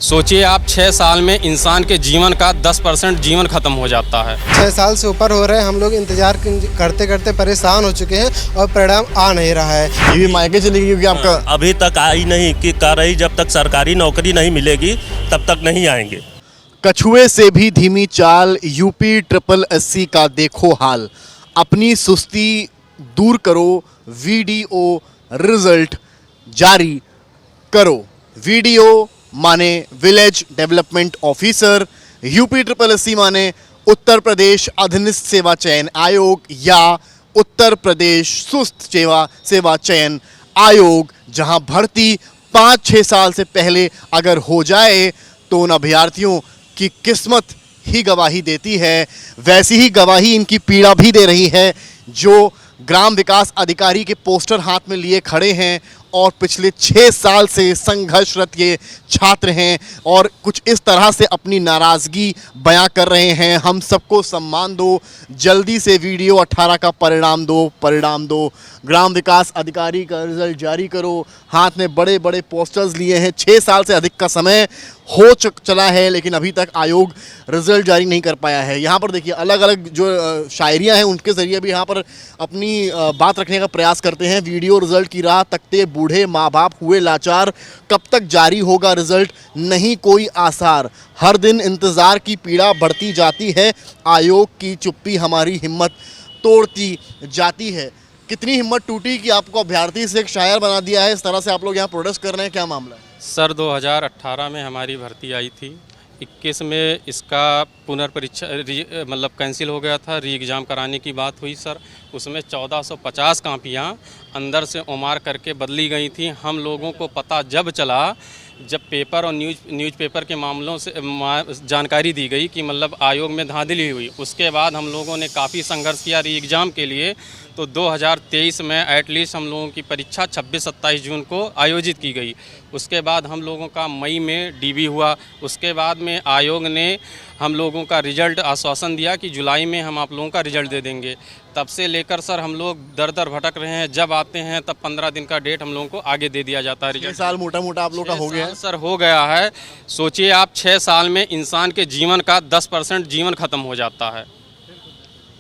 सोचिए आप 6 साल में इंसान के जीवन का 10% जीवन खत्म हो जाता है। 6 साल से ऊपर हो रहे हैं, हम लोग इंतजार करते करते परेशान हो चुके हैं और परिणाम आ नहीं रहा है। ये भी मायके चली गई क्योंकि आपका अभी तक आई नहीं कि कर रही, जब तक सरकारी नौकरी नहीं मिलेगी तब तक नहीं आएंगे। कछुए से भी धीमी चाल, यूपी SSSC का देखो हाल। अपनी सुस्ती दूर करो, वीडियो रिजल्ट जारी करो। वीडियो माने village development officer, UP SSSC माने उत्तर प्रदेश अधीनस्थ सेवा चयन आयोग या उत्तर प्रदेश सुस्त सेवा चयन आयोग, जहां भर्ती 5-6 साल से पहले अगर हो जाए तो उन अभ्यर्थियों की किस्मत ही गवाही देती है। वैसी ही गवाही इनकी पीड़ा भी दे रही है जो ग्राम विकास अधिकारी के पोस्टर हाथ में लिए खड़े हैं और पिछले 6 साल से संघर्षरत ये छात्र हैं और कुछ इस तरह से अपनी नाराज़गी बयां कर रहे हैं। हम सबको सम्मान दो, जल्दी से वीडियो 18 का परिणाम दो, ग्राम विकास अधिकारी का रिजल्ट जारी करो। हाथ में बड़े बड़े पोस्टर्स लिए हैं। 6 साल से अधिक का समय हो चला है लेकिन अभी तक आयोग रिजल्ट जारी नहीं कर पाया है। यहाँ पर देखिए अलग अलग जो शायरियाँ हैं उनके ज़रिए भी यहाँ पर अपनी बात रखने का प्रयास करते हैं। वीडियो रिजल्ट की राह तकते बूढ़े माँ बाप हुए लाचार, कब तक जारी होगा रिजल्ट, नहीं कोई आसार। हर दिन इंतज़ार की पीड़ा बढ़ती जाती है, आयोग की चुप्पी हमारी हिम्मत तोड़ती जाती है। कितनी हिम्मत टूटी कि आपको अभ्यर्थी से एक शायर बना दिया है। इस तरह से आप लोग यहाँ प्रोटेस्ट कर रहे हैं, क्या मामला है? सर 2018 में हमारी भर्ती आई थी, 21 में इसका पुनर्परीक्षा मतलब कैंसिल हो गया था, री एग्ज़ाम कराने की बात हुई सर। उसमें 1450 कापियाँ अंदर से उमार करके बदली गई थी। हम लोगों को पता जब चला, जब पेपर और न्यूज़पेपर के मामलों से जानकारी दी गई कि मतलब आयोग में धांधली हुई, उसके बाद हम लोगों ने काफ़ी संघर्ष किया री एग्ज़ाम के लिए। तो 2023 में एटलीस्ट हम लोगों की परीक्षा 26-27 जून को आयोजित की गई। उसके बाद हम लोगों का मई में डीबी हुआ। उसके बाद में आयोग ने हम लोगों का रिजल्ट आश्वासन दिया कि जुलाई में हम आप लोगों का रिजल्ट दे देंगे। तब से लेकर सर हम लोग दर दर भटक रहे हैं। जब आते हैं तब 15 दिन का डेट हम लोगों को आगे दे दिया जाता है। 6 साल मोटा आप लोग का हो गया है सर, हो गया है। सोचिए आप 6 साल में इंसान के जीवन का 10% जीवन खत्म हो जाता है।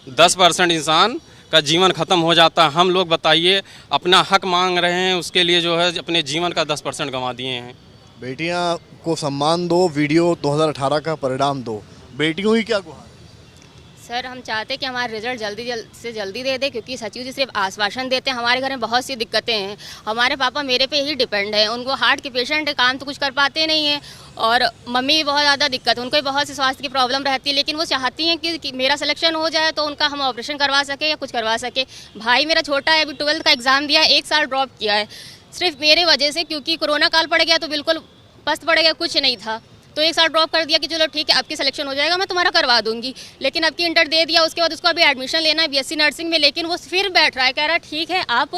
10% इंसान का जीवन खत्म हो जाता है। हम लोग बताइए अपना हक मांग रहे हैं, उसके लिए जो है अपने जीवन का 10% गंवा दिए हैं। बेटियां को सम्मान दो, वीडियो 2018 का परिणाम दो। बेटियों की क्या गुहार? सर हम चाहते हैं कि हमारा रिजल्ट जल्दी से जल्दी दे दे, क्योंकि सचिव जी सिर्फ आश्वासन देते हैं। हमारे घर में बहुत सी दिक्कतें हैं। हमारे पापा मेरे पे ही डिपेंड है, उनको हार्ट के पेशेंट है, काम तो कुछ कर पाते नहीं हैं। और मम्मी भी बहुत ज़्यादा दिक्कत है, उनको भी बहुत सी स्वास्थ्य की प्रॉब्लम रहती है। लेकिन वो चाहती हैं कि मेरा सिलेक्शन हो जाए तो उनका हम ऑपरेशन करवा सके या कुछ करवा सके। भाई मेरा छोटा है, अभी 12th का एग्ज़ाम दिया है, 1 साल ड्रॉप किया है सिर्फ मेरे वजह से, क्योंकि कोरोना काल पड़ गया तो बिल्कुल पस्त पड़ गया, कुछ नहीं था। तो 1 साल ड्रॉप कर दिया कि चलो ठीक है आपकी सिलेक्शन हो जाएगा, मैं तुम्हारा करवा दूंगी। लेकिन अब की इंटर दे दिया, उसके बाद उसको अभी एडमिशन लेना है BSc नर्सिंग में। लेकिन वो फिर बैठ रहा है, कह रहा है ठीक है आप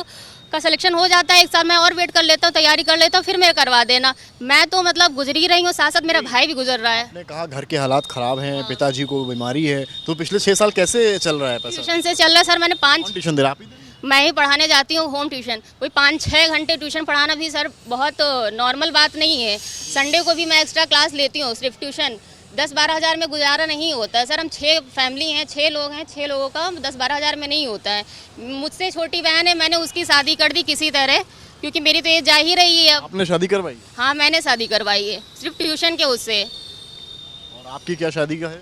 का सिलेक्शन हो जाता है, 1 साल मैं और वेट कर लेता हूँ, तैयारी कर लेता हूँ, फिर मैं करवा देना। मैं तो मतलब गुजरी रही हूँ, साथ साथ मेरा भाई भी गुजर रहा है। आपने कहा घर के हालात ख़राब हैं, पिताजी को बीमारी है, तो पिछले 6 साल कैसे चल रहा है पैसा? ट्यूशन से चल रहा है सर। मैंने 5 ट्यूशन दे रहा आप ही? मैं ही पढ़ाने जाती हूँ होम ट्यूशन। कोई 5-6 घंटे ट्यूशन पढ़ाना भी सर बहुत नॉर्मल बात नहीं है। संडे को भी मैं एक्स्ट्रा क्लास लेती हूँ। सिर्फ ट्यूशन 10-12 हज़ार में गुजारा नहीं होता है सर। हम 6 फैमिली हैं, 6 लोग हैं, 6 लोगों का 10-12 हज़ार में नहीं होता है। मुझसे छोटी बहन है, मैंने उसकी शादी कर दी किसी तरह, क्योंकि मेरी तो एज जा ही रही है। आपने शादी करवाई? हाँ मैंने शादी करवाई है सिर्फ ट्यूशन के उससे। और आपकी क्या शादी का है?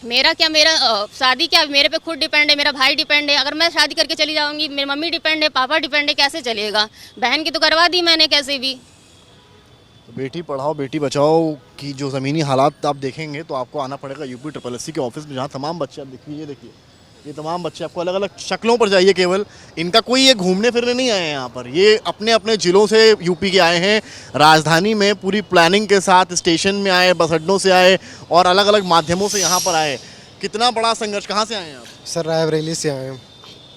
मेरा शादी क्या, मेरे पे खुद डिपेंड है, मेरा भाई डिपेंड है। अगर मैं शादी करके चली जाऊंगी, मेरी मम्मी डिपेंड है, पापा डिपेंड है, कैसे चलेगा? बहन की तो करवा दी मैंने कैसे भी। तो बेटी पढ़ाओ बेटी बचाओ की जो ज़मीनी हालात आप देखेंगे तो आपको आना पड़ेगा यूपी SSSC के ऑफिस में, जहाँ तमाम बच्चे आप देखिए ये तमाम बच्चे आपको अलग अलग शक्लों पर जाइए। केवल इनका कोई ये घूमने फिरने नहीं आए हैं यहाँ पर, ये अपने अपने ज़िलों से यूपी के आए हैं। राजधानी में पूरी प्लानिंग के साथ स्टेशन में आए, बस अड्डों से आए और अलग अलग माध्यमों से यहाँ पर आए। कितना बड़ा संघर्ष। कहाँ से आए हैं आप? सर रायबरेली से आए हैं।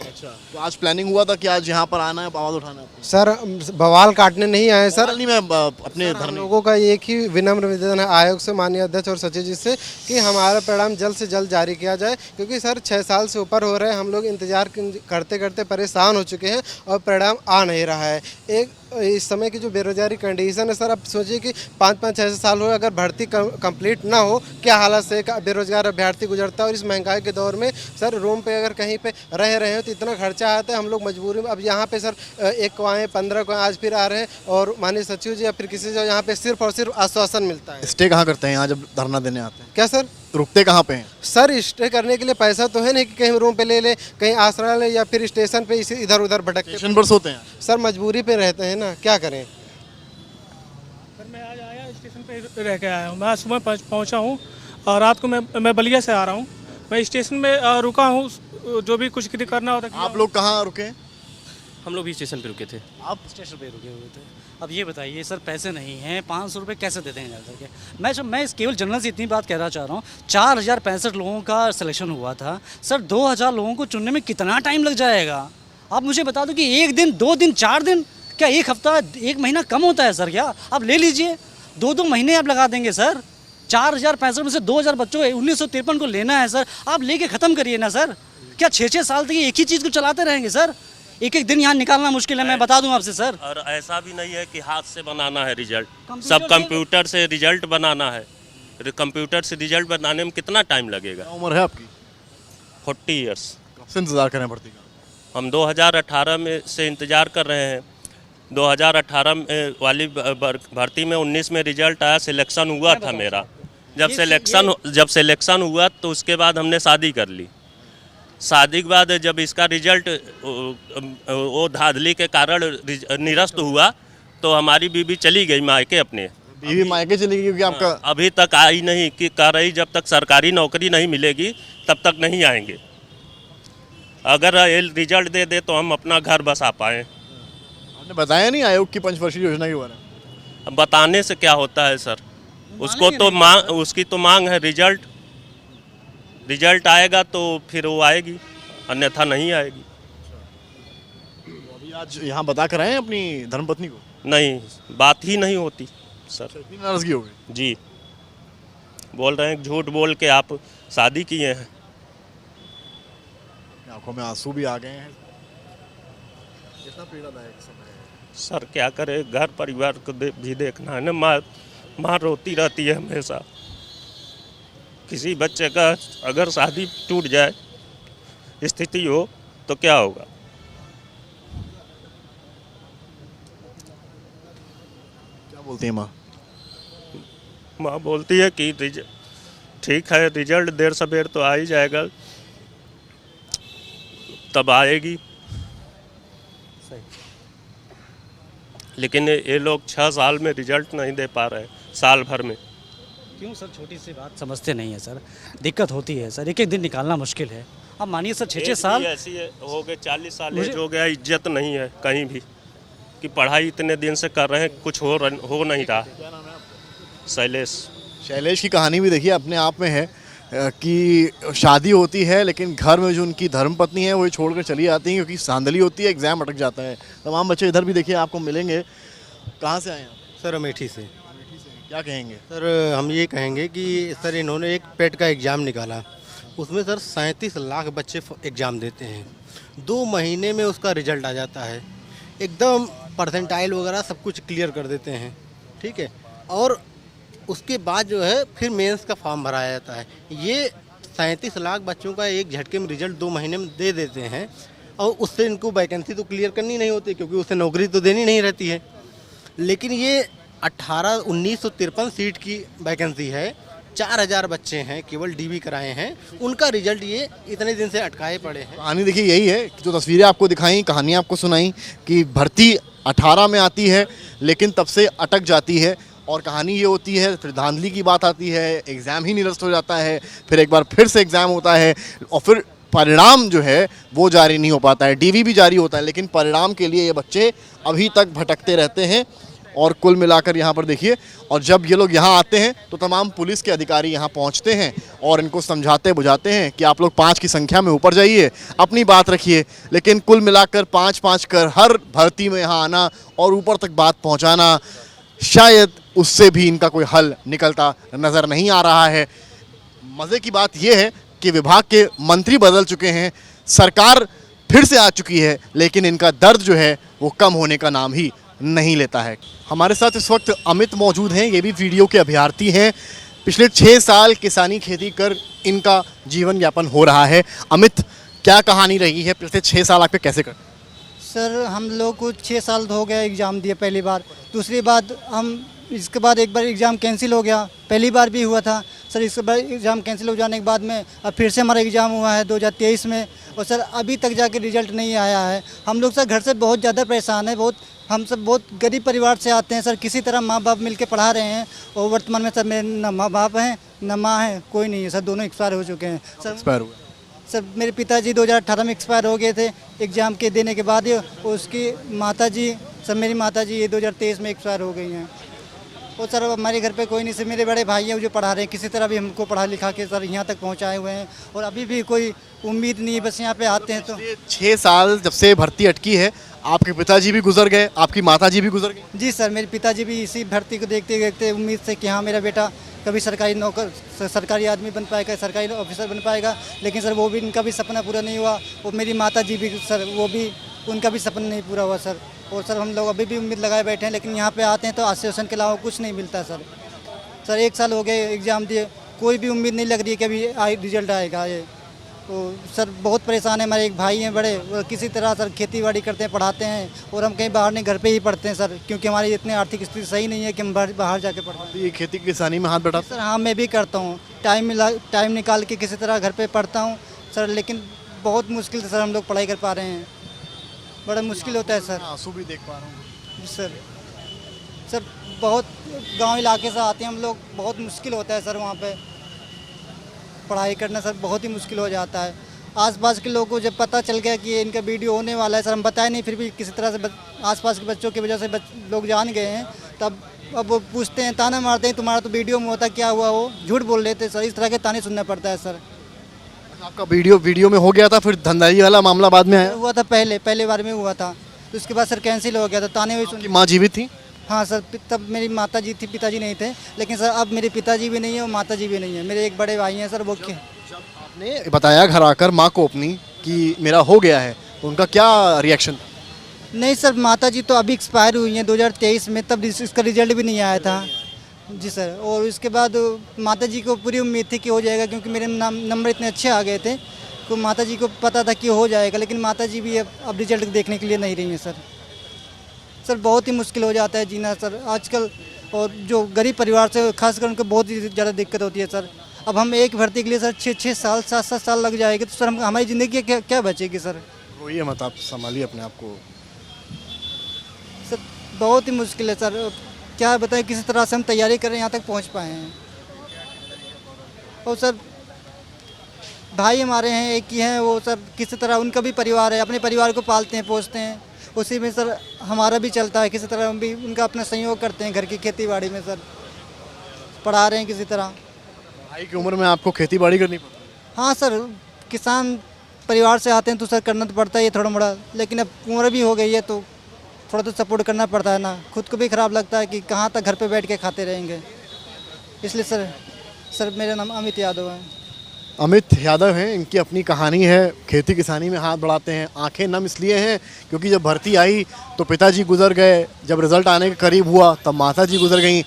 अच्छा, तो आज प्लानिंग हुआ था कि आज यहाँ पर आना है, आवाज़ उठाना है? सर बवाल काटने नहीं आए सर। नहीं, मैं अपने हम लोगों का एक ही विनम्र निवेदन है आयोग से, माननीय अध्यक्ष और सचिव जी से, कि हमारा परिणाम जल्द से जल्द जारी किया जाए। क्योंकि सर 6 साल से ऊपर हो रहे हैं, हम लोग इंतजार करते करते परेशान हो चुके हैं और परिणाम आ नहीं रहा है। एक इस समय की जो बेरोजगारी कंडीशन है सर, अब सोचिए कि 5-5-6 साल हो अगर भर्ती कंप्लीट ना हो, क्या हालत से एक बेरोजगार अभ्यर्थी गुजरता है। और इस महंगाई के दौर में सर रूम पे अगर कहीं पे रह रहे हैं तो इतना खर्चा आता है, हम लोग मजबूरी में अब यहाँ पे सर 1 को आए 15 को आज फिर आ रहे हैं, और माननीय सचिव जी या फिर किसी से यहाँ पे सिर्फ और सिर्फ आश्वासन मिलता है। स्टे कहाँ करते हैं यहाँ जब धरना देने आते हैं? क्या सर? रुकते कहाँ पे हैं? सर स्टे करने के लिए पैसा तो है नहीं कि कहीं रूम पे ले ले, कहीं आश्रय ले, या फिर स्टेशन पे इसी इधर उधर भटकते। स्टेशन पर सोते हैं? सर मजबूरी पे रहते हैं ना, क्या करें। सर मैं आज आया स्टेशन पे रह के आया हूँ। मैं सुबह पहुँचा हूँ और रात को मैं बलिया से आ रहा हूँ। मैं स्टेशन में रुका हूँ, जो भी कुछ करना होता है। आप लोग कहाँ रुके? हम लोग भी स्टेशन पे रुके थे। आप स्टेशन पे रुके हुए थे। अब ये बताइए सर, पैसे नहीं हैं, 500 रुपये कैसे देते हैं ज़्यादा करके? मैं इस केवल जनरल से इतनी बात कहना चाह रहा हूँ, 4065 लोगों का सिलेक्शन हुआ था सर। 2000 लोगों को चुनने में कितना टाइम लग जाएगा? आप मुझे बता दो कि 1 दिन, 2 दिन, 4 दिन, क्या 1 हफ्ता, 1 महीना कम होता है सर? क्या आप ले लीजिए, 2-2 महीने आप लगा देंगे सर। 4065 में से 2000 बच्चों 1953 को लेना है सर, आप लेके ख़त्म करिए ना सर। क्या 6-6 साल तक एक ही चीज़ को चलाते रहेंगे सर? एक दिन यहाँ निकालना मुश्किल है, मैं बता दूं आपसे सर। और ऐसा भी नहीं है कि हाथ से बनाना है रिजल्ट, सब कंप्यूटर से रिजल्ट बनाना है। कंप्यूटर से रिजल्ट बनाने में कितना टाइम लगेगा? क्या उम्र है आपकी? 40 ईयर्स। कब से इंतजार करें भर्ती का? हम 2018 में से इंतज़ार कर रहे हैं। 2018 वाली भर्ती में 19 में रिजल्ट आया, सिलेक्शन हुआ था मेरा। जब सिलेक्शन हुआ तो उसके बाद हमने शादी कर ली। शादी के बाद जब इसका रिजल्ट वो धांधली के कारण निरस्त हुआ तो हमारी बीवी चली गई मायके अपने। बीवी मायके चली गई क्योंकि आपका अभी तक आई नहीं कि कह रही जब तक सरकारी नौकरी नहीं मिलेगी तब तक नहीं आएंगे। अगर ये रिजल्ट दे दे तो हम अपना घर बसा पाएँ। आपने बताया नहीं आयोग की पंचवर्षीय योजना के बारे में? अब बताने से क्या होता है सर, उसकी तो मांग है रिजल्ट आएगा तो फिर वो आएगी, अन्यथा नहीं आएगी। अभी आज यहाँ बता कर आए हैं अपनी धर्मपत्नी को? नहीं, बात ही नहीं होती सर। इतनी नाराजगी हो गई? जी, बोल रहे हैं झूठ बोल के आप शादी किए हैं। आंखों में आंसू भी आ गए हैं। कितना पीड़ादायक समय है सर, क्या करे, घर परिवार को भी देखना है ना। माँ रोती रहती है हमेशा। किसी बच्चे का अगर शादी टूट जाए, स्थिति हो तो क्या होगा? क्या बोलती है माँ? माँ बोलती है कि ठीक है, रिजल्ट देर सवेर तो आ ही जाएगा, तब आएगी। लेकिन ये लोग 6 साल में रिजल्ट नहीं दे पा रहे, साल भर में। क्यों सर? छोटी सी बात समझते नहीं है सर, दिक्कत होती है सर। एक दिन निकालना मुश्किल है। अब मानिए सर 6-6 साल ऐसी है, हो गए 40 साल एज हो गया, इज्जत नहीं है कहीं भी कि पढ़ाई इतने दिन से कर रहे हैं, कुछ हो नहीं रहा। शैलेश की कहानी भी देखिए अपने आप में है कि शादी होती है लेकिन घर में जो उनकी धर्मपत्नी है वो छोड़कर चली जाती है क्योंकि धांधली होती है, एग्जाम अटक जाता है। तमाम बच्चे इधर भी देखिए आपको मिलेंगे। कहाँ से आए हैं आप? सर अमेठी से। क्या कहेंगे? सर हम ये कहेंगे कि सर इन्होंने एक पेट का एग्ज़ाम निकाला, उसमें सर 37 लाख बच्चे एग्ज़ाम देते हैं, 2 महीने में उसका रिजल्ट आ जाता है, एकदम परसेंटाइल वगैरह सब कुछ क्लियर कर देते हैं, ठीक है। और उसके बाद जो है फिर मेंस का फॉर्म भराया जाता है। ये 37 लाख बच्चों का एक झटके में रिजल्ट 2 महीने में दे देते हैं, और उससे इनको वैकेंसी तो क्लियर करनी नहीं होती क्योंकि उससे नौकरी तो देनी नहीं रहती है। लेकिन ये 1953 सीट की वैकेंसी है, 4000 बच्चे हैं केवल डीबी कराए हैं, उनका रिजल्ट ये इतने दिन से अटकाए पड़े हैं। कहानी देखिए यही है कि जो तस्वीरें आपको दिखाई, कहानी आपको सुनाई कि भर्ती 18 में आती है लेकिन तब से अटक जाती है। और कहानी ये होती है, फिर धांधली की बात आती है, एग्ज़ाम ही निरस्त हो जाता है, फिर एक बार फिर से एग्ज़ाम होता है और फिर परिणाम जो है वो जारी नहीं हो पाता है। डीवी भी जारी होता है लेकिन परिणाम के लिए ये बच्चे अभी तक भटकते रहते हैं। और कुल मिलाकर यहाँ पर देखिए, और जब ये लोग यहाँ आते हैं तो तमाम पुलिस के अधिकारी यहाँ पहुँचते हैं और इनको समझाते बुझाते हैं कि आप लोग 5 की संख्या में ऊपर जाइए, अपनी बात रखिए। लेकिन कुल मिलाकर 5-5 कर हर भर्ती में यहाँ आना और ऊपर तक बात पहुँचाना, शायद उससे भी इनका कोई हल निकलता नज़र नहीं आ रहा है। मज़े की बात यह है कि विभाग के मंत्री बदल चुके हैं, सरकार फिर से आ चुकी है, लेकिन इनका दर्द जो है वो कम होने का नाम ही नहीं लेता है। हमारे साथ इस वक्त अमित मौजूद हैं, ये भी वीडियो के अभ्यर्थी हैं। पिछले 6 साल किसानी खेती कर इनका जीवन यापन हो रहा है। अमित, क्या कहानी रही है? पिछले 6 साल आपके कैसे कर? सर हम लोग को 6 साल हो गया एग्ज़ाम दिए पहली बार, दूसरी बार हम इसके बाद एक बार एग्ज़ाम कैंसिल हो गया, पहली बार भी हुआ था सर। इसके बाद एग्ज़ाम कैंसिल हो जाने के बाद में अब फिर से हमारा एग्ज़ाम हुआ है 2023 में, और सर अभी तक जाके रिज़ल्ट नहीं आया है। हम लोग सर घर से बहुत ज़्यादा परेशान है, हम सब बहुत गरीब परिवार से आते हैं सर। किसी तरह माँ बाप मिलके पढ़ा रहे हैं, और वर्तमान में सर मेरे न माँ बाप हैं न माँ हैं, कोई नहीं है सर, दोनों एक्सपायर हो चुके हैं सर। एक्सपायर हुआ? सर मेरे पिताजी 2018 में एक्सपायर हो गए थे एग्ज़ाम के देने के बाद ही, उसकी माताजी सर मेरी माताजी ये 2023 में एक्सपायर हो गई हैं। और सर अब हमारे घर पे कोई नहीं, सिर्फ मेरे बड़े भाई हैं जो पढ़ा रहे हैं, किसी तरह भी हमको पढ़ा लिखा के सर यहाँ तक पहुँचाए हुए हैं, और अभी भी कोई उम्मीद नहीं है, बस यहाँ पे आते हैं तो। 6 साल जब से भर्ती अटकी है, आपके पिताजी भी गुजर गए, आपकी माताजी भी गुजर गई। जी सर, मेरे पिताजी भी इसी भर्ती को देखते देखते उम्मीद से कि हाँ मेरा बेटा कभी सरकारी नौकर सरकारी आदमी बन पाएगा, सरकारी ऑफिसर बन पाएगा, लेकिन सर वो भी इनका भी सपना पूरा नहीं हुआ। और मेरी माताजी भी सर, वो भी उनका भी सपना नहीं पूरा हुआ सर। और सर हम लोग अभी भी उम्मीद लगाए बैठे हैं, लेकिन यहाँ पे आते हैं तो आश्वासन के अलावा कुछ नहीं मिलता सर। 1 साल हो गए एग्ज़ाम दिए, कोई भी उम्मीद नहीं लग रही है कि अभी रिजल्ट आएगा ये। तो सर बहुत परेशान है। हमारे एक भाई हैं बड़े, वो किसी तरह सर खेती बाड़ी करते हैं, पढ़ाते हैं, और हम कहीं बाहर नहीं, घर पे ही पढ़ते हैं सर, क्योंकि हमारी इतनी आर्थिक स्थिति सही नहीं है कि हम बाहर जाके पढ़ते हैं। ये खेती किसानी में हाथ बढ़ा सर हाँ, मैं भी करता हूँ, टाइम निकाल के किसी तरह घर पे पढ़ता हूँ सर, लेकिन बहुत मुश्किल से सर हम लोग पढ़ाई कर पा रहे हैं, बड़ा मुश्किल होता है सर। आंसू भी देख पा रहा हूँ सर बहुत गांव इलाके से आते हैं हम लोग, बहुत मुश्किल होता है सर वहाँ पे पढ़ाई करना सर, बहुत ही मुश्किल हो जाता है। आसपास के लोगों को जब पता चल गया कि इनका वीडियो होने वाला है सर, हम बताए नहीं, फिर भी किसी तरह से आसपास के बच्चों की वजह से लोग जान गए हैं, तब अब वो पूछते हैं, ताना मारते हैं, तुम्हारा तो वीडियो में होता, क्या हुआ? वो झूठ बोल रहे थे सर, इस तरह के ताने सुनना पड़ता है सर। आपका वीडियो में हो गया था, फिर धंधाई वाला मामला बाद में आया? हुआ था पहले बार में हुआ था, तो उसके बाद सर कैंसिल हो गया था, ताने हुए सुन। माँ जीवित थी? हाँ सर, तब मेरी माता जी थी, पिताजी नहीं थे, लेकिन सर अब मेरे पिताजी भी नहीं है और माता जी भी नहीं है। मेरे एक बड़े भाई हैं सर, वो आपने बताया घर आकर माँ को अपनी कि मेरा हो गया है, तो उनका क्या रिएक्शन था? नहीं सर, माता जी तो अभी एक्सपायर हुई हैं 2023 में, तब इसका रिजल्ट भी नहीं आया था जी सर। और उसके बाद माता जी को पूरी उम्मीद थी कि हो जाएगा, क्योंकि मेरे नंबर इतने अच्छे आ गए थे, तो माता जी को पता था कि हो जाएगा, लेकिन माता जी भी अब रिजल्ट देखने के लिए नहीं रही हैं सर। बहुत ही मुश्किल हो जाता है जीना सर आजकल, और जो गरीब परिवार से खासकर उनको बहुत ही ज़्यादा दिक्कत होती है सर। अब हम एक भर्ती के लिए सर 6 साल 7 साल लग जाएंगे, तो सर हमारी ज़िंदगी क्या बचेगी सर? रोइए मत, आप संभालिए अपने आप को सर। बहुत ही मुश्किल है सर, क्या बताएं, किसी तरह से हम तैयारी करें यहाँ तक पहुँच पाए हैं। और सर भाई हमारे हैं, एक ही हैं, वो सर किसी तरह उनका भी परिवार है, अपने परिवार को पालते हैं, पोसते हैं, उसी में सर हमारा भी चलता है, किसी तरह हम भी उनका अपना सहयोग करते हैं घर की खेती बाड़ी में सर, पढ़ा रहे हैं किसी तरह। भाई की उम्र में आपको खेती बाड़ी करनी पड़ती? हाँ सर, किसान परिवार से आते हैं तो सर करना तो पड़ता ही है थोड़ा मोड़ा, लेकिन अब उम्र भी हो गई है तो थोड़ा तो सपोर्ट करना पड़ता है ना। खुद को भी ख़राब लगता है कि कहाँ तक घर पे बैठ के खाते रहेंगे, इसलिए सर मेरा नाम अमित यादव है। अमित यादव हैं, इनकी अपनी कहानी है, खेती किसानी में हाथ बढ़ाते हैं। आंखें नम इसलिए हैं क्योंकि जब भर्ती आई तो पिताजी गुजर गए, जब रिज़ल्ट आने के करीब हुआ तब माताजी गुजर गईं।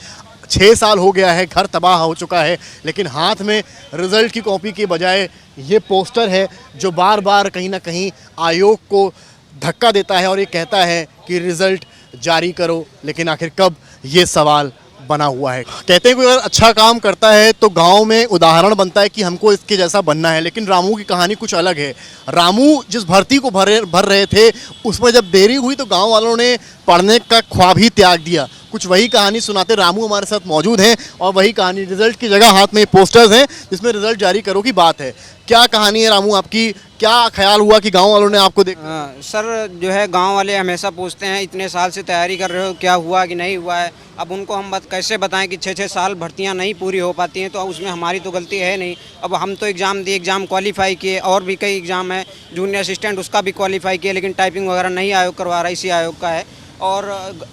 6 साल हो गया है, घर तबाह हो चुका है, लेकिन हाथ में रिज़ल्ट की कॉपी के बजाय ये पोस्टर है जो बार बार कहीं ना कहीं आयोग को धक्का देता है और ये कहता है कि रिज़ल्ट जारी करो, लेकिन आखिर कब, ये सवाल बना हुआ है। कहते हैं कोई अगर अच्छा काम करता है तो गांव में उदाहरण बनता है कि हमको इसके जैसा बनना है, लेकिन रामू की कहानी कुछ अलग है। रामू जिस भर्ती को भर रहे थे, उसमें जब देरी हुई तो गांव वालों ने पढ़ने का ख्वाब ही त्याग दिया। कुछ वही कहानी सुनाते रामू हमारे साथ मौजूद हैं, और वही कहानी, रिजल्ट की जगह हाथ में पोस्टर्स हैं जिसमें रिजल्ट जारी करो की बात है। क्या कहानी है रामू आपकी? क्या ख्याल हुआ कि गांव वालों ने आपको देखा? सर जो है गांव वाले हमेशा पूछते हैं, इतने साल से तैयारी कर रहे हो, क्या हुआ कि नहीं हुआ है। अब उनको हम कैसे बताएं कि 6 साल भर्तियां नहीं पूरी हो पाती हैं, तो उसमें हमारी तो गलती है नहीं। अब हम तो एग्ज़ाम दिए, एग्ज़ाम क्वालिफाई किए, और भी कई एग्ज़ाम है, जूनियर असिस्टेंट उसका भी क्वालिफाई किया, लेकिन टाइपिंग वगैरह नहीं आयोग करवा रहा, इसी आयोग का है। और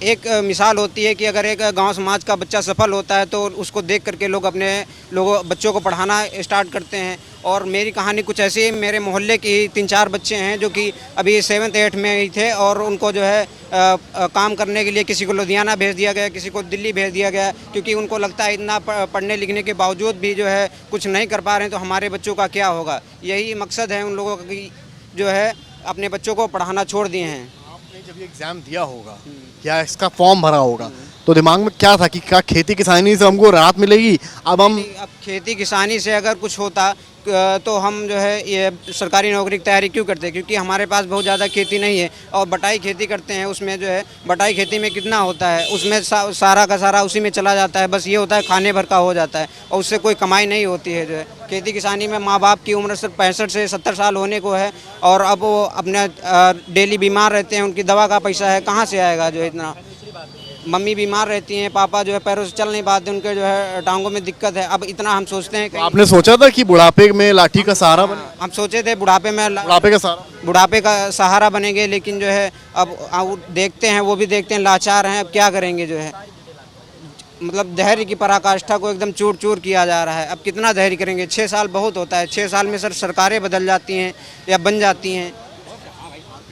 एक मिसाल होती है कि अगर एक गांव समाज का बच्चा सफल होता है तो उसको देख करके लोग अपने बच्चों को पढ़ाना स्टार्ट करते हैं, और मेरी कहानी कुछ ऐसी है, मेरे मोहल्ले की 3-4 बच्चे हैं जो कि अभी 7th 8th में ही थे और उनको जो है काम करने के लिए किसी को लुधियाना भेज दिया गया, किसी को दिल्ली भेज दिया गया, क्योंकि उनको लगता है इतना पढ़ने लिखने के बावजूद भी जो है कुछ नहीं कर पा रहे हैं तो हमारे बच्चों का क्या होगा। यही मकसद है उन लोगों का कि जो है अपने बच्चों को पढ़ाना छोड़ दिए हैं। आपने जब ये एग्जाम दिया होगा या इसका फॉर्म भरा होगा तो दिमाग में क्या था कि क्या खेती किसानी से हमको राहत मिलेगी? अब खेती किसानी से अगर कुछ होता तो हम जो है ये सरकारी नौकरी की तैयारी क्यों करते, क्योंकि हमारे पास बहुत ज़्यादा खेती नहीं है और बटाई खेती करते हैं। उसमें जो है बटाई खेती में कितना होता है, उसमें सारा का सारा उसी में चला जाता है, बस ये होता है खाने भर का हो जाता है और उससे कोई कमाई नहीं होती है। जो है खेती किसानी में माँ बाप की उम्र सिर्फ 65 से 70 साल होने को है और अब वो अपने डेली बीमार रहते हैं, उनकी दवा का पैसा है कहाँ से आएगा। जो है इतना मम्मी बीमार रहती हैं, पापा जो है पैरों से चल नहीं पाते, उनके जो है टांगों में दिक्कत है। अब इतना हम सोचते हैं कि आपने सोचा था कि बुढ़ापे में लाठी का सहारा बने? हम सोचे थे बुढ़ापे का सहारा बनेंगे, लेकिन जो है अब देखते हैं, वो भी देखते हैं लाचार हैं, अब क्या करेंगे। जो है मतलब धैर्य की पराकाष्ठा को एकदम चूर चूर किया जा रहा है। अब कितना धैर्य करेंगे, 6 साल बहुत होता है, 6 साल में सर सरकारें बदल जाती हैं या बन जाती हैं।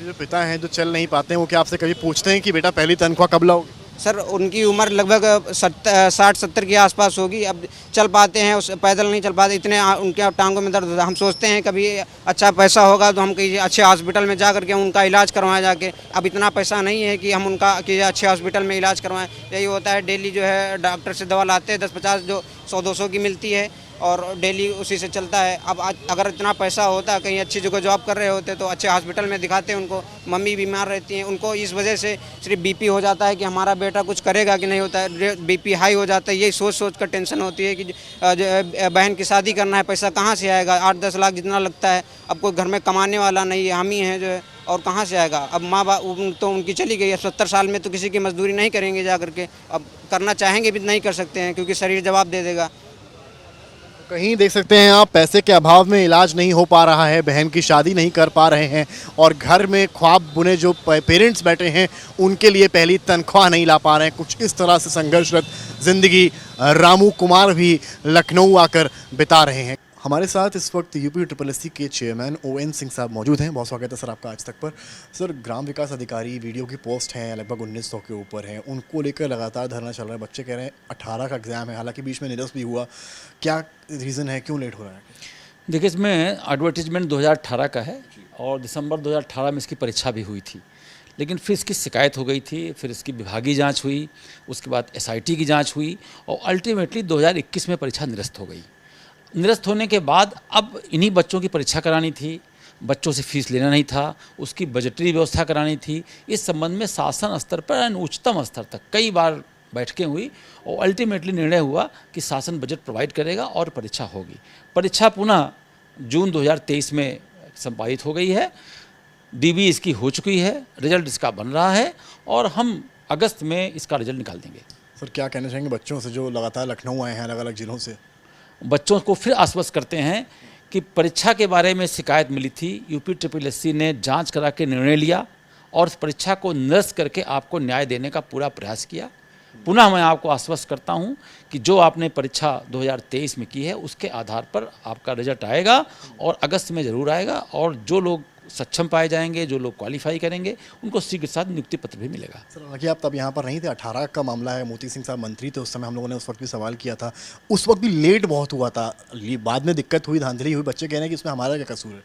जो पिता हैं जो चल नहीं पाते हैं वो क्या आपसे कभी पूछते हैं कि बेटा पहली तनख्वाह कब लाओगे? सर उनकी उम्र लगभग 60-70 के आसपास होगी, अब चल पाते हैं, उस पैदल नहीं चल पाते, इतने उनके टांगों में दर्द होता है। हम सोचते हैं कभी अच्छा पैसा होगा तो हम कहीं अच्छे हॉस्पिटल में जा करके उनका इलाज करवाएं जाके। अब इतना पैसा नहीं है कि हम उनका कि अच्छे हॉस्पिटल में इलाज करवाएं। यही होता है, डेली जो है डॉक्टर से दवा लाते हैं 10-50 जो 100-200 की मिलती है और डेली उसी से चलता है। अब अगर इतना पैसा होता, कहीं अच्छी जगह जॉब कर रहे होते तो अच्छे हॉस्पिटल में दिखाते उनको। मम्मी बीमार रहती हैं, उनको इस वजह से सिर्फ बीपी हो जाता है कि हमारा बेटा कुछ करेगा कि नहीं होता है, बीपी हाई हो जाता है। यही सोच कर टेंशन होती है कि बहन की शादी करना है, पैसा कहाँ से आएगा, 8-10 लाख जितना लगता है। अब कोई घर में कमाने वाला नहीं है, हम ही हैं जो है, और कहाँ से आएगा। अब माँ बाप तो उनकी चली गई है, 70 साल में तो किसी की मजदूरी नहीं करेंगे जा करके। अब करना चाहेंगे भी नहीं कर सकते हैं क्योंकि शरीर जवाब दे देगा। कहीं देख सकते हैं आप, पैसे के अभाव में इलाज नहीं हो पा रहा है, बहन की शादी नहीं कर पा रहे हैं और घर में ख्वाब बुने जो पेरेंट्स बैठे हैं उनके लिए पहली तनख्वाह नहीं ला पा रहे हैं। कुछ इस तरह से संघर्षरत ज़िंदगी रामू कुमार भी लखनऊ आकर बिता रहे हैं। हमारे साथ इस वक्त UP-SSC के चेयरमैन ON सिंह साहब मौजूद हैं। बहुत स्वागत है सर आपका आज तक पर। सर, ग्राम विकास अधिकारी वीडियो की पोस्ट हैं लगभग 1900 के ऊपर हैं, उनको लेकर लगातार धरना चल रहा है। बच्चे कह रहे हैं 18 का एग्ज़ाम है, हालांकि बीच में निरस्त भी हुआ। क्या रीज़न है, क्यों लेट हो रहा है? देखिए, इसमें एडवर्टीजमेंट 2018 का है और दिसंबर 2018 में इसकी परीक्षा भी हुई थी, लेकिन फिर इसकी शिकायत हो गई थी, फिर इसकी विभागीय जाँच हुई, उसके बाद SIT की जाँच हुई और अल्टीमेटली 2021 में परीक्षा निरस्त हो गई। निरस्त होने के बाद अब इन्हीं बच्चों की परीक्षा करानी थी, बच्चों से फीस लेना नहीं था, उसकी बजटरी व्यवस्था करानी थी। इस संबंध में शासन स्तर पर उच्चतम स्तर तक कई बार बैठकें हुई और अल्टीमेटली निर्णय हुआ कि शासन बजट प्रोवाइड करेगा और परीक्षा होगी। परीक्षा पुनः जून 2023 में संपादित हो गई है, DB इसकी हो चुकी है, रिजल्ट इसका बन रहा है और हम अगस्त में इसका रिजल्ट निकाल देंगे। सर, क्या कहना चाहेंगे बच्चों से जो लगातार लखनऊ आए हैं अलग अलग जिलों से? बच्चों को फिर आश्वस्त करते हैं कि परीक्षा के बारे में शिकायत मिली थी, UP-SSC ने जांच करा के निर्णय लिया और इस परीक्षा को निरस्त करके आपको न्याय देने का पूरा प्रयास किया। पुनः मैं आपको आश्वस्त करता हूं कि जो आपने परीक्षा 2023 में की है उसके आधार पर आपका रिजल्ट आएगा और अगस्त में ज़रूर आएगा और जो लोग सक्षम पाए जाएंगे, जो लोग क्वालिफाई करेंगे, उनको शीघ्र साथ नियुक्ति पत्र भी मिलेगा। सर, हालांकि आप तब यहाँ पर नहीं थे, 18 का मामला है, मोती सिंह साहब मंत्री थे उस समय, हम लोगों ने उस वक्त भी सवाल किया था, उस वक्त भी लेट बहुत हुआ था, बाद में दिक्कत हुई, धांधली हुई। बच्चे कह रहे हैं कि इसमें हमारा क्या कसूर है?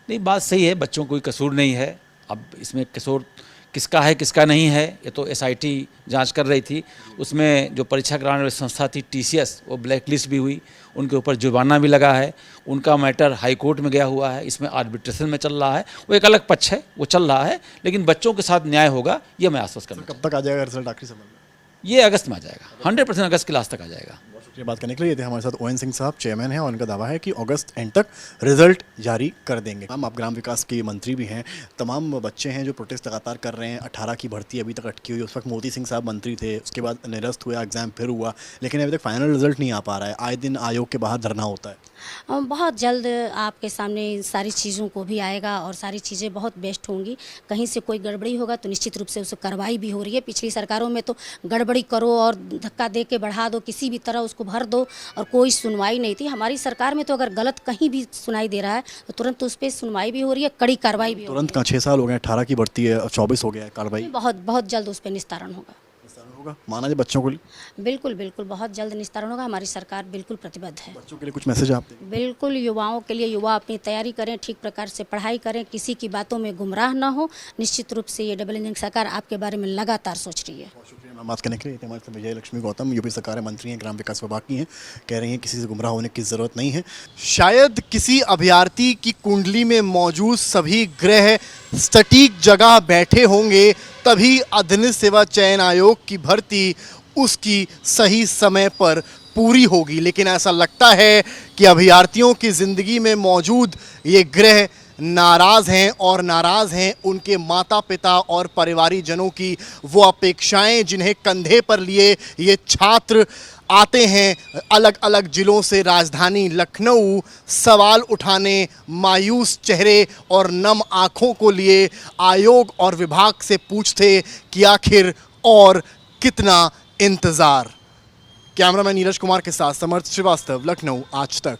नहीं, बात सही है, बच्चों कोई कसूर नहीं है। अब इसमें कसूर किसका है किसका नहीं है ये तो SIT जांच कर रही थी। उसमें जो परीक्षा कराने वाली संस्था थी TCS, वो ब्लैक लिस्ट भी हुई, उनके ऊपर जुर्माना भी लगा है, उनका मैटर हाई कोर्ट में गया हुआ है, इसमें आर्बिट्रेशन में चल रहा है, वो एक अलग पक्ष है, वो चल रहा है, लेकिन बच्चों के साथ न्याय होगा, ये मैं आश्वस्त करना। कब तक आ जाएगा रिजल्ट आखिरी समय में? ये अगस्त में आ जाएगा, 100% अगस्त के लास्ट तक आ जाएगा। बहुत शुक्रिया बात करने के लिए। थे हमारे साथ ON सिंह साहब, चेयरमैन हैं और उनका दावा है कि अगस्त एंड तक रिजल्ट जारी कर देंगे। आप ग्राम विकास के मंत्री भी हैं, तमाम बच्चे हैं जो प्रोटेस्ट लगातार कर रहे हैं। 18 की भर्ती अभी तक अटकी हुई, उस वक्त मोती सिंह साहब मंत्री थे, उसके बाद निरस्त हुआ, एग्जाम फिर हुआ, लेकिन अभी तक फाइनल रिजल्ट नहीं आ पा रहा है। आए दिन आयोग के बाहर धरना होता है। बहुत जल्द आपके सामने इन सारी चीज़ों को भी आएगा और सारी चीज़ें बहुत बेस्ट होंगी। कहीं से कोई गड़बड़ी होगा तो निश्चित रूप से उसे कार्रवाई भी हो रही है। पिछली सरकारों में तो गड़बड़ी करो और धक्का दे के बढ़ा दो, किसी भी तरह उसको भर दो और कोई सुनवाई नहीं थी। हमारी सरकार में तो अगर गलत कहीं भी सुनाई दे रहा है तो तुरंत उस पर सुनवाई भी हो रही है, कड़ी कार्रवाई भी हो रही तुरंत कहाँ 6 साल हो गए, 18 की बढ़ती है और 24 हो गया है, कार्रवाई है। बहुत बहुत जल्द उस पर निस्तारण होगा। होगा माना जाए बच्चों के लिए? बिल्कुल बिल्कुल बहुत जल्द निस्तारण होगा। हमारी सरकार बिल्कुल प्रतिबद्ध है। बच्चों के लिए कुछ मैसेज आप दें? बिल्कुल, युवाओं के लिए युवा अपनी तैयारी करें, ठीक प्रकार से पढ़ाई करें, किसी की बातों में गुमराह ना हो। निश्चित रूप से ये डबल इंजन सरकार आपके बारे में लगातार सोच रही है। शुक्रिया मैम बात करने के लिए। हमारे साथ विजय लक्ष्मी गौतम यूपी सरकार मंत्री हैं, ग्राम विकास विभाग की हैं, कह रही हैं किसी से गुमराह होने की ज़रूरत नहीं है। शायद किसी अभ्यर्थी की कुंडली में मौजूद सभी ग्रह सटीक जगह बैठे होंगे तभी अधीनस्थ सेवा चयन आयोग की भर्ती उसकी सही समय पर पूरी होगी। लेकिन ऐसा लगता है कि अभ्यर्थियों की ज़िंदगी में मौजूद ये ग्रह नाराज़ हैं और नाराज़ हैं उनके माता पिता और परिवारीजनों की वो अपेक्षाएं जिन्हें कंधे पर लिए ये छात्र आते हैं अलग अलग जिलों से राजधानी लखनऊ सवाल उठाने, मायूस चेहरे और नम आँखों को लिए आयोग और विभाग से पूछते कि आखिर और कितना इंतज़ार। कैमरामैन नीरज कुमार के साथ समर्थ श्रीवास्तव, लखनऊ आज तक।